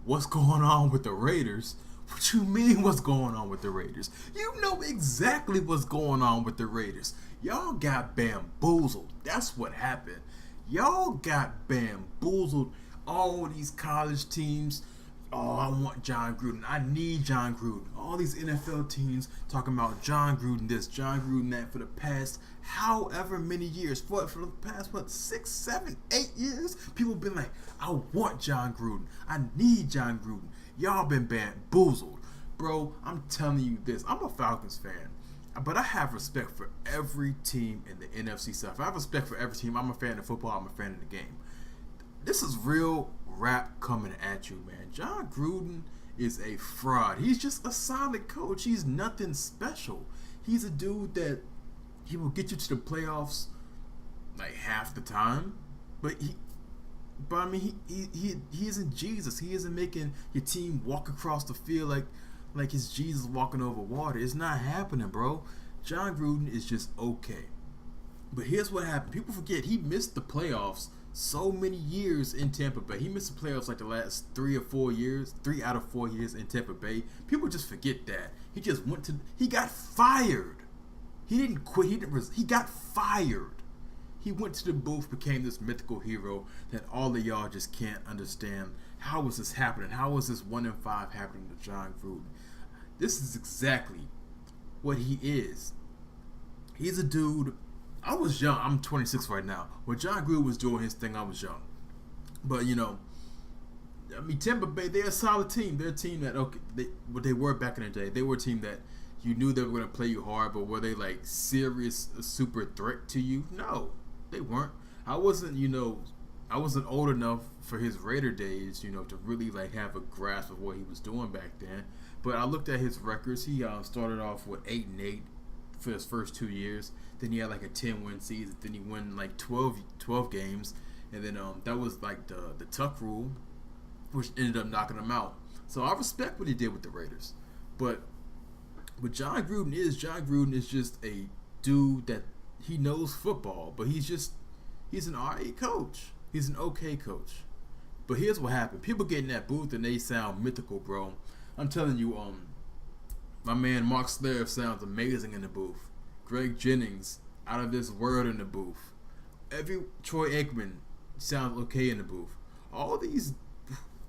what's going on with the Raiders. What you mean what's going on with the Raiders? You know exactly what's going on with the Raiders. Y'all got bamboozled. That's what happened. Y'all got bamboozled. All these college teams. Oh, I want Jon Gruden. I need Jon Gruden. All these NFL teams talking about Jon Gruden this, Jon Gruden that for the past however many years. For the past, 6, 7, 8 years? People been like, I want Jon Gruden. I need Jon Gruden. Y'all been bamboozled. Bro, I'm telling you this. I'm a Falcons fan. But I have respect for every team in the NFC South. I have respect for every team. I'm a fan of football. I'm a fan of the game. This is real rap coming at you, man. Jon Gruden is a fraud. He's just a solid coach. He's nothing special. He's a dude that he will get you to the playoffs like half the time, but I mean, he isn't Jesus. He isn't making your team walk across the field like it's Jesus walking over water. It's not happening, bro. Jon Gruden is just okay. But here's what happened. People forget he missed the playoffs so many years in Tampa Bay. He missed the playoffs like the last 3 or 4 years, 3 out of 4 years in Tampa Bay. People just forget that. He got fired. He didn't quit. He got fired. He went to the booth, became this mythical hero that all of y'all just can't understand. How was this happening? How was this 1-5 happening to Jon Gruden? This is exactly what he is. He's a dude. I was young. I'm 26 right now. When Jon Gruden was doing his thing, I was young. But, Tampa Bay, they're a solid team. They're a team that, what they were back in the day, they were a team that you knew they were going to play you hard, but were they, serious, super threat to you? No, they weren't. I wasn't old enough for his Raider days, to really, have a grasp of what he was doing back then. But I looked at his records. He started off with 8-8 for his first 2 years. Then he had a 10-win season. Then he won 12 games, and then that was the Tuck rule, which ended up knocking him out. So I respect what he did with the Raiders, but Jon Gruden is just a dude that he knows football, but he's an alright coach. He's an okay coach. But here's what happened. People get in that booth and they sound mythical, bro. I'm telling you, my man Mark Slayer sounds amazing in the booth. Greg Jennings, out of this world in the booth. Troy Aikman sounds okay in the booth. All these,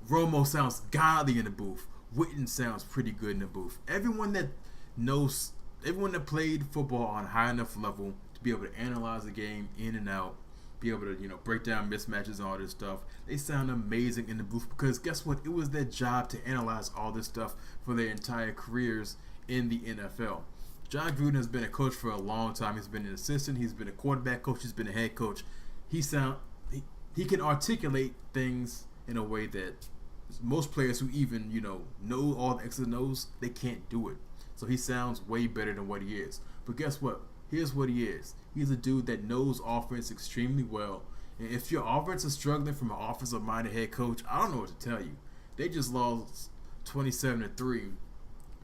Romo sounds godly in the booth. Witten sounds pretty good in the booth. Everyone that played football on a high enough level to be able to analyze the game in and out, be able to, break down mismatches and all this stuff, they sound amazing in the booth because guess what? It was their job to analyze all this stuff for their entire careers in the NFL. Jon Gruden has been a coach for a long time. He's been an assistant. He's been a quarterback coach. He's been a head coach. He can articulate things in a way that most players who even know all the X's and O's, they can't do it. So he sounds way better than what he is. But guess what? Here's what he is. He's a dude that knows offense extremely well. And if your offense is struggling from an offensive-minded head coach, I don't know what to tell you. They just lost 27-3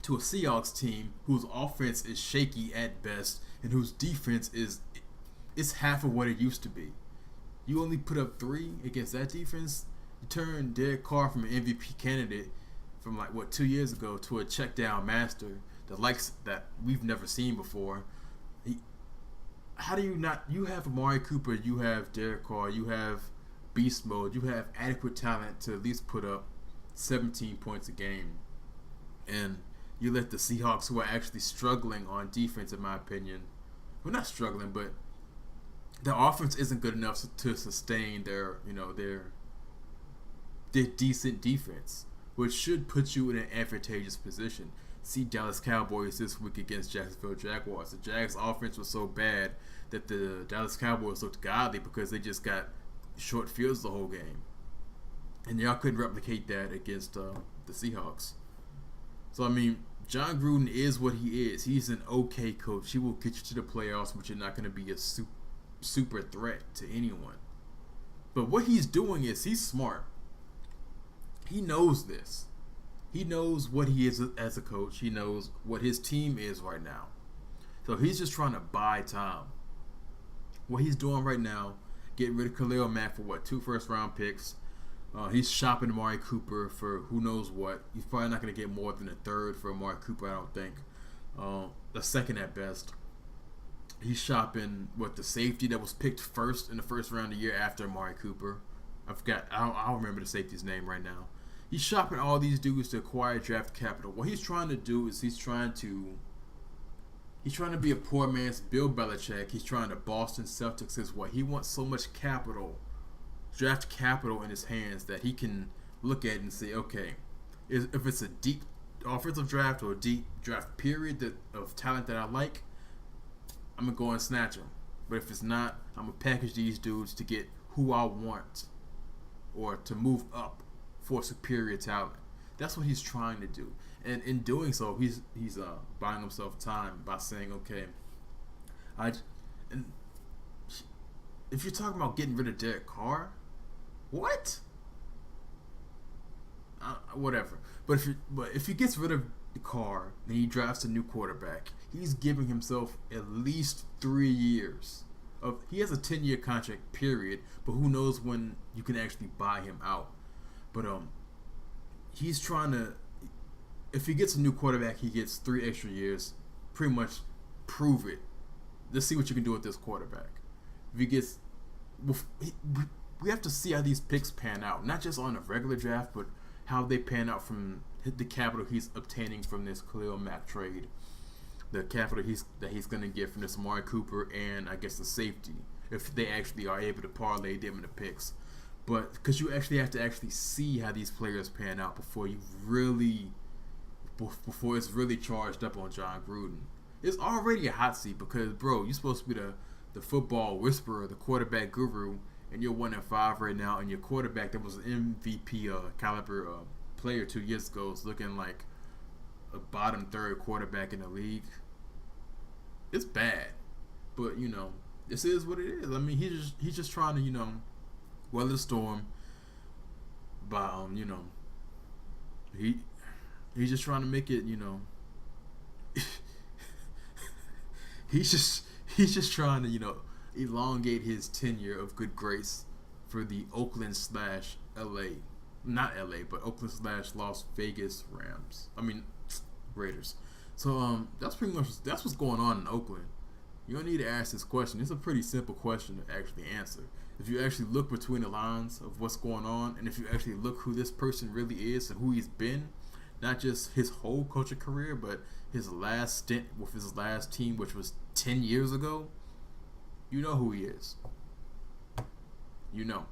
to a Seahawks team whose offense is shaky at best and whose defense is half of what it used to be. You only put up 3 against that defense. You turn Derek Carr from an MVP candidate from 2 years ago to a check down master, the likes that we've never seen before. How do you not? You have Amari Cooper, you have Derek Carr, you have beast mode, you have adequate talent to at least put up 17 points a game, and you let the Seahawks, who are actually struggling on defense, in my opinion, well, not struggling, but the offense isn't good enough to sustain their decent defense, which should put you in an advantageous position. See Dallas Cowboys this week against Jacksonville Jaguars. The Jags offense was so bad that the Dallas Cowboys looked godly because they just got short fields the whole game. And y'all couldn't replicate that against the Seahawks. So, Jon Gruden is what he is. He's an okay coach. He will get you to the playoffs, but you're not going to be a super threat to anyone. But what he's doing is he's smart. He knows this. He knows what he is as a coach. He knows what his team is right now. So he's just trying to buy time. What he's doing right now, getting rid of Khalil Mack for 2 first-round picks, He's shopping Amari Cooper for who knows what. He's probably not going to get more than a third for Amari Cooper, I don't think. A second at best. He's shopping what the safety that was picked first in the first round the year after Amari Cooper. I forgot. I don't remember the safety's name right now. He's shopping all these dudes to acquire draft capital. What he's trying to do is he's trying to be a poor man's Bill Belichick. He's trying to Boston Celtics is what he wants so much capital, draft capital in his hands that he can look at it and say, okay, if it's a deep offensive draft or a deep draft period of talent that I like, I'm going to go and snatch them. But if it's not, I'm going to package these dudes to get who I want or to move up for superior talent. That's what he's trying to do. And in doing so, he's buying himself time by saying, okay, and if you're talking about getting rid of Derek Carr, what? Whatever. But if he gets rid of the Carr and he drafts a new quarterback, he's giving himself at least 3 years of. He has a 10-year contract period, but who knows when you can actually buy him out. But he's trying to. If he gets a new quarterback, he gets 3 extra years. Pretty much prove it. Let's see what you can do with this quarterback. If he gets, we have to see how these picks pan out, not just on a regular draft, but how they pan out from the capital he's obtaining from this Khalil Mack trade, the capital that he's going to get from this Amari Cooper and I guess the safety, if they actually are able to parlay them into picks. But because you actually have to actually see how these players pan out before it's really charged up on Jon Gruden. It's already a hot seat because, bro, you're supposed to be the football whisperer, the quarterback guru, and you're 1-5 right now, and your quarterback that was an MVP caliber player 2 years ago is looking like a bottom third quarterback in the league. It's bad, but this is what it is. I mean, he's just trying to weather the storm by he's just trying to make it he's just trying to elongate his tenure of good grace for the Oakland / LA, not LA, but Oakland / Las Vegas Rams. I mean Raiders. So that's what's going on in Oakland. You don't need to ask this question. It's a pretty simple question to actually answer. If you actually look between the lines of what's going on, and if you actually look who this person really is and who he's been, not just his whole coaching career, but his last stint with his last team, which was 10 years ago, you know who he is. You know.